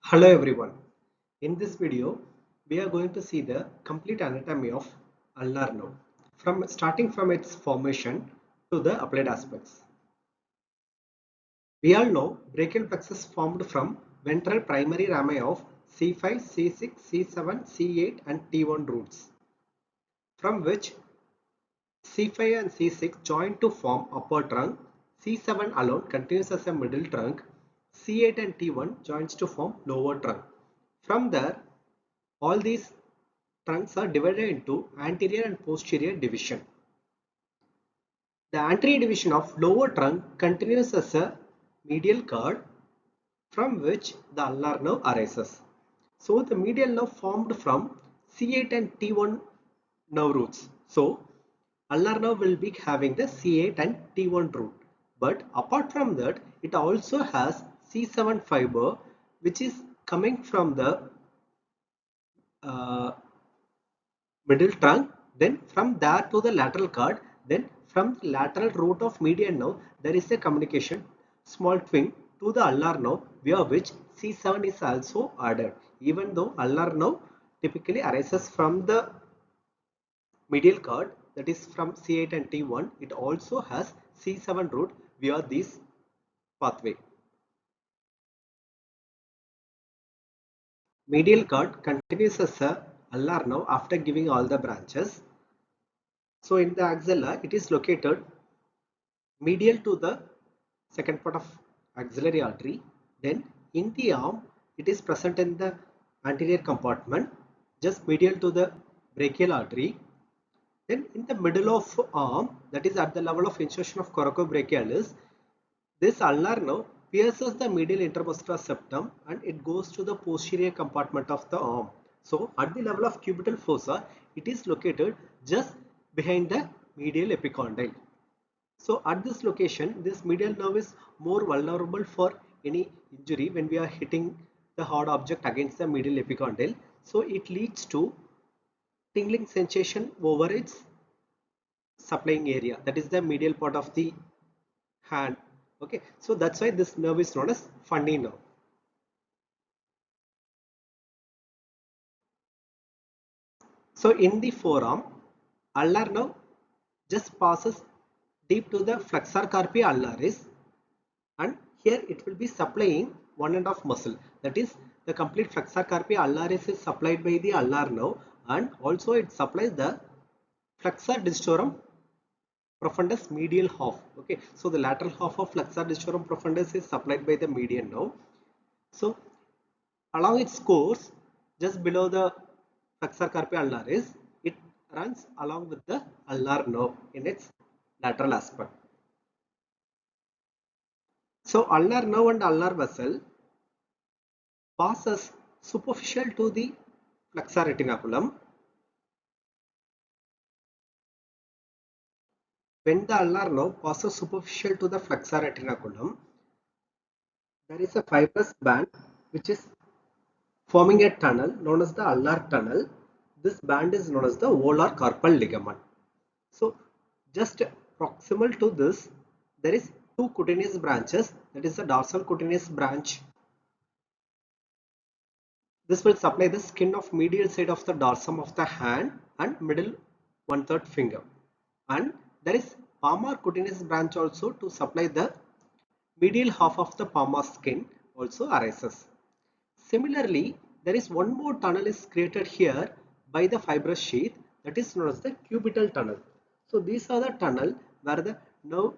Hello everyone. In this video, we are going to see the complete anatomy of ulnar nerve, from starting from its formation to the applied aspects. We all know brachial plexus formed from ventral primary rami of C5, C6, C7, C8 and T1 roots, from which C5 and C6 join to form upper trunk, C7 alone continues as a middle trunk, C8 and T1 joins to form lower trunk. From there, all these trunks are divided into anterior and posterior division. The anterior division of lower trunk continues as a medial cord from which the ulnar nerve arises. So the medial nerve formed from C8 and T1 nerve roots. So ulnar nerve will be having the C8 and T1 root. But apart from that, it also has C7 fiber which is coming from the uh, middle trunk, then from there to the lateral cord, then from the lateral root of median nerve there is a communication small twin to the ulnar nerve via which C7 is also added. Even though ulnar nerve typically arises from the medial cord, that is from C8 and T1, it also has C7 root via this pathway. Medial cord continues as a ulnar nerve after giving all the branches. So in the axilla, it is located medial to the second part of axillary artery. Then in the arm, it is present in the anterior compartment, just medial to the brachial artery. Then in the middle of arm, that is at the level of insertion of coracobrachialis, this ulnar nerve pierces the medial intermuscular septum and it goes to the posterior compartment of the arm. So at the level of cubital fossa, it is located just behind the medial epicondyle. So at this location, this medial nerve is more vulnerable for any injury when we are hitting the hard object against the medial epicondyle. So it leads to tingling sensation over its supplying area, that is the medial part of the hand. Okay, so that's why this nerve is known as funny nerve. So in the forearm, ulnar nerve just passes deep to the flexor carpi ulnaris, and here it will be supplying one end of muscle, that is the complete flexor carpi ulnaris is supplied by the ulnar nerve, and also it supplies the flexor digitorum profundus medial half. Okay, so the lateral half of flexor digitorum profundus is supplied by the median nerve. So along its course, just below the flexor carpi ulnaris, it runs along with the ulnar nerve in its lateral aspect. So ulnar nerve and ulnar vessel passes superficial to the flexor retinaculum. When the ulnar nerve passes superficial to the flexor retinaculum, there is a fibrous band which is forming a tunnel known as the ulnar tunnel. This band is known as the volar carpal ligament. So just proximal to this, there is two cutaneous branches, that is the dorsal cutaneous branch. This will supply the skin of medial side of the dorsum of the hand and middle 1/3 finger. And there is palmar cutaneous branch also to supply the medial half of the palmar skin also arises. Similarly, there is one more tunnel is created here by the fibrous sheath, that is known as the cubital tunnel. So these are the tunnel where the nerve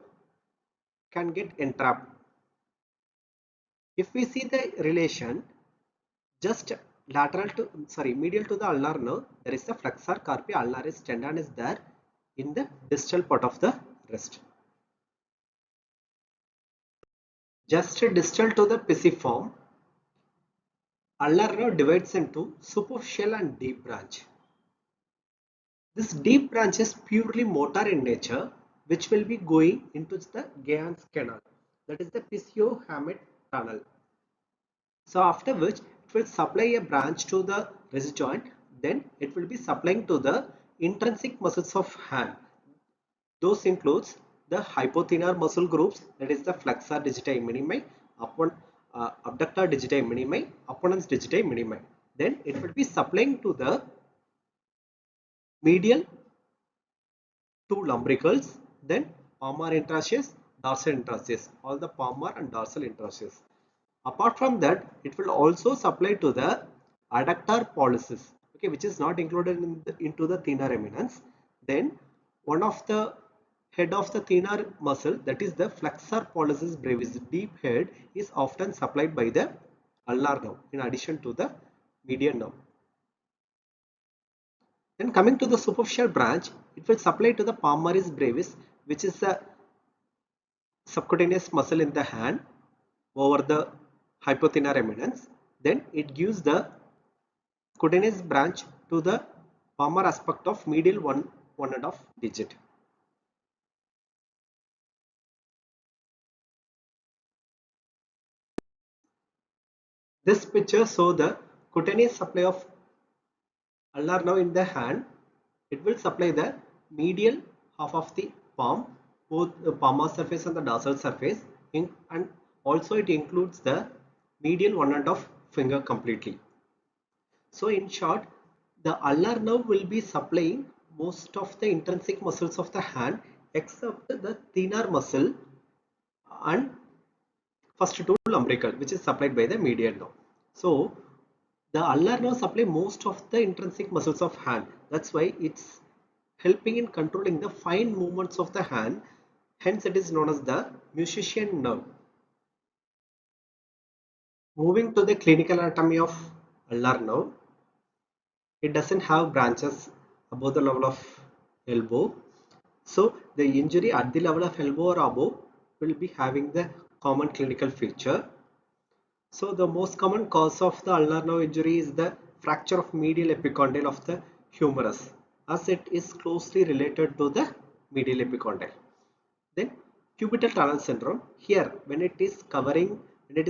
can get entrapped. If we see the relation, just medial to the ulnar nerve, there is the flexor carpi ulnaris tendon is there in the distal part of the wrist. Just distal to the pisiform, ulnar nerve divides into superficial and deep branch. This deep branch is purely motor in nature, which will be going into the Guyon's canal, that is the Pisio-Hamet tunnel. So after which it will supply a branch to the wrist joint, then it will be supplying to the intrinsic muscles of hand. Those includes the hypothenar muscle groups, that is the flexor digiti minimi, abductor digiti minimi, opponens digiti minimi. Then it will be supplying to the medial two lumbricals, then palmar interosseous, dorsal interosseous, all the palmar and dorsal interosseous. Apart from that, it will also supply to the adductor pollicis, okay, which is not included into the thenar eminence. Then one of the head of the thenar muscle, that is the flexor pollicis brevis, deep head, is often supplied by the ulnar nerve in addition to the median nerve. Then coming to the superficial branch, it will supply to the palmaris brevis, which is a subcutaneous muscle in the hand over the hypothenar eminence. Then it gives the cutaneous branch to the palmar aspect of medial 1.5 digit. This picture shows the cutaneous supply of ulnar nerve in the hand. It will supply the medial half of the palm, both the palmar surface and the dorsal surface, and also it includes the medial 1.5 finger completely. So in short, the ulnar nerve will be supplying most of the intrinsic muscles of the hand except the thenar muscle and first two lumbrical, which is supplied by the medial nerve. So the ulnar nerve supply most of the intrinsic muscles of hand. That's why it's helping in controlling the fine movements of the hand. Hence it is known as the musician nerve. Moving to the clinical anatomy of ulnar nerve, it doesn't have branches above the level of elbow. So the injury at the level of elbow or above will be having the common clinical feature. So the most common cause of the ulnar nerve injury is the fracture of medial epicondyle of the humerus, as it is closely related to the medial epicondyle. Then cubital tunnel syndrome. Here when it is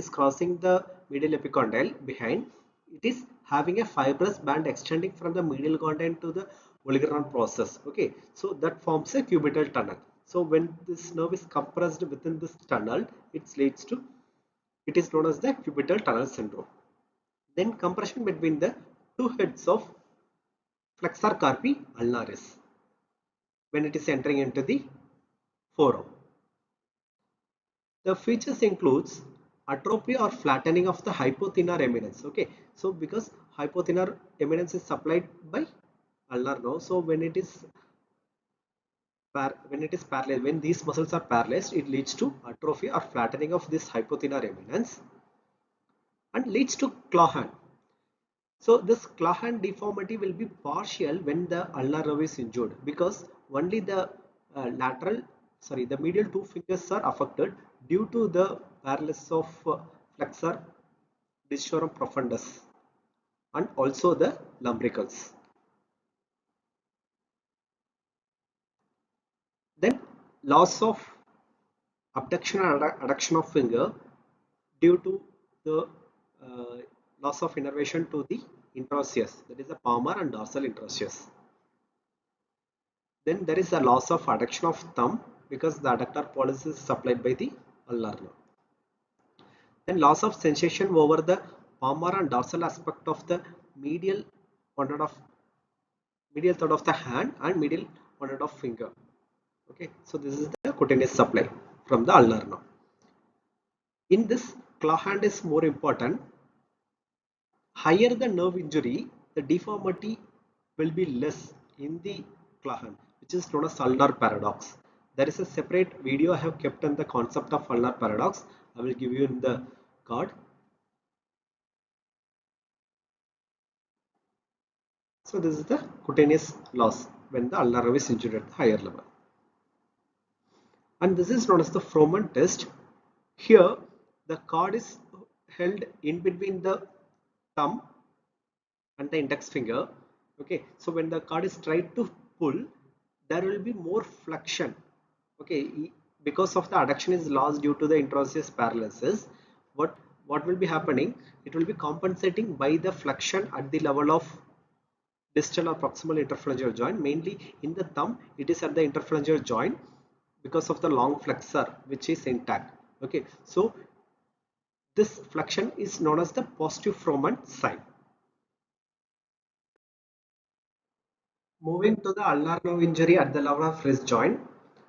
crossing the medial epicondyle behind, it is having a fibrous band extending from the medial condyle to the Olligernon process. Okay, so that forms a cubital tunnel. So when this nerve is compressed within this tunnel, it is known as the cubital tunnel syndrome. Then compression between the two heads of flexor carpi ulnaris when it is entering into the forearm. The features includes atrophy or flattening of the hypothenar eminence. Okay, so because hypothenar eminence is supplied by ulnar nerve, so when it is paralyzed, when these muscles are paralyzed, it leads to atrophy or flattening of this hypothenar eminence and leads to claw hand. So this claw hand deformity will be partial when the ulnar nerve is injured, because only the the medial two fingers are affected due to the paralysis of flexor digitorum profundus and also the lumbricals. Then loss of abduction and adduction of finger due to the uh, loss of innervation to the interosseous, that is the palmar and dorsal interosseous. Then there is a loss of adduction of thumb because the adductor pollicis is supplied by the ulnar nerve. Then loss of sensation over the palmar and dorsal aspect of the medial one of medial third of the hand and medial one of finger. Okay, so this is the cutaneous supply from the ulnar nerve. In this, claw hand is more important. Higher the nerve injury, the deformity will be less in the claw hand, which is known as ulnar paradox. There is a separate video I have kept on the concept of ulnar paradox. I will give you in the card. So this is the cutaneous loss when the ulnar nerve is injured at the higher level. And this is known as the Froment test. Here the card is held in between the thumb and the index finger. Okay, so when the card is tried to pull, there will be more flexion. Okay, because of the adduction is lost due to the interosseous paralysis, what will be happening, it will be compensating by the flexion at the level of distal or proximal interphalangeal joint. Mainly in the thumb, it is at the interphalangeal joint because of the long flexor which is intact. Okay, so This flexion is known as the positive Froment sign. Moving to the ulnar nerve injury at the level of wrist joint,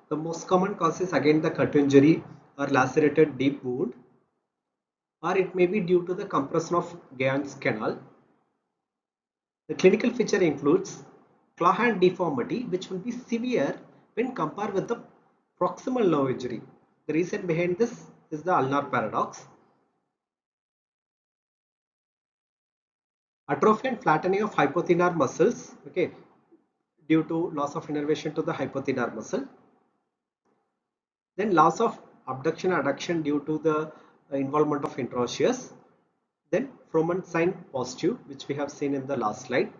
the most common cause is again the cut injury or lacerated deep wound, or it may be due to the compression of Guyon's canal. The clinical feature includes claw hand deformity, which will be severe when compared with the proximal nerve injury. The reason behind this is the ulnar paradox. Atrophy and flattening of hypothenar muscles, okay, due to loss of innervation to the hypothenar muscle. Then loss of abduction adduction due to the involvement of interosseous. Then Froment sign positive, which we have seen in the last slide.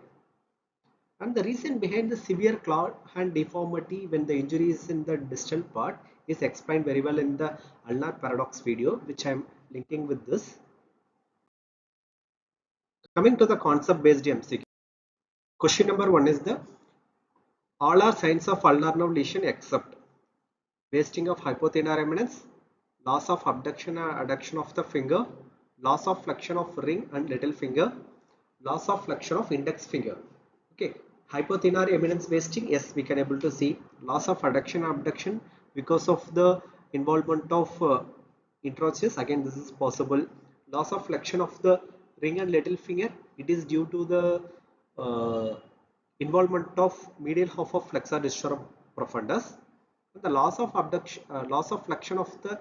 And the reason behind the severe claw hand deformity when the injury is in the distal part is explained very well in the ulnar paradox video, which I am linking with this. Coming to the concept based MCQ. Question number 1 is the all are signs of ulnar nerve lesion except wasting of hypothenar eminence, loss of abduction or adduction of the finger, loss of flexion of ring and little finger, loss of flexion of index finger. Okay, hypothenar eminence wasting, yes, we can able to see. Loss of adduction or abduction because of the involvement of interosseous, again this is possible. Loss of flexion of the ring and little finger, it is due to the involvement of medial half of flexor digitorum profundus. The loss of abduction, loss of flexion of the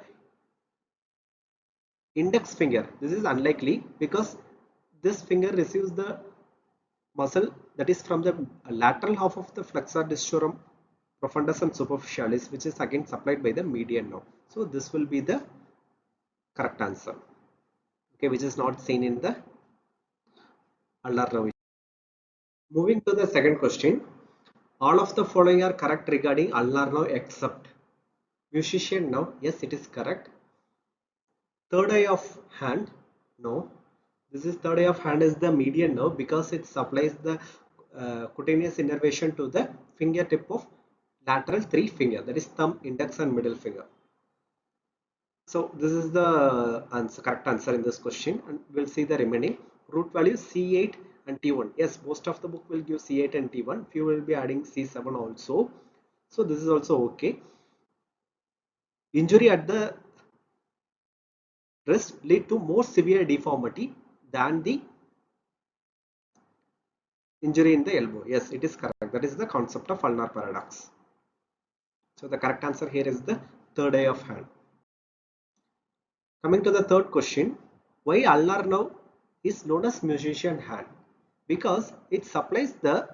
index finger, this is unlikely because this finger receives the muscle that is from the lateral half of the flexor digitorum profundus and superficialis, which is again supplied by the median nerve. So this will be the correct answer, okay, which is not seen in the ulnar nerve. Moving to the second question, all of the following are correct regarding ulnar nerve except musician nerve. Yes, it is correct. Third eye of hand, no. This is third eye of hand is the median nerve because it supplies the cutaneous innervation to the fingertip of lateral three finger, that is thumb, index and middle finger. So this is the answer, correct answer in this question, and we'll see the remaining root values C8 and T1. Yes, most of the book will give C8 and T1. Few will be adding C7 also. So this is also okay. Injury at the wrist lead to more severe deformity than the injury in the elbow. Yes, it is correct. That is the concept of ulnar paradox. So the correct answer here is the third eye of hand. Coming to the third question, why ulnar nerve is known as musician hand? Because it supplies the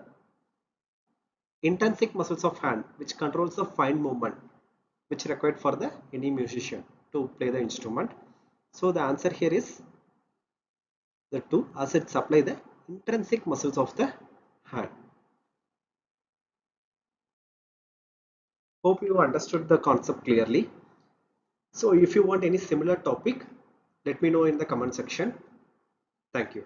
intrinsic muscles of hand which controls the fine movement which required for the any musician to play the instrument. So the answer here is the 2, as it supply the intrinsic muscles of the hand. Hope you understood the concept clearly. So if you want any similar topic, let me know in the comment section. Thank you.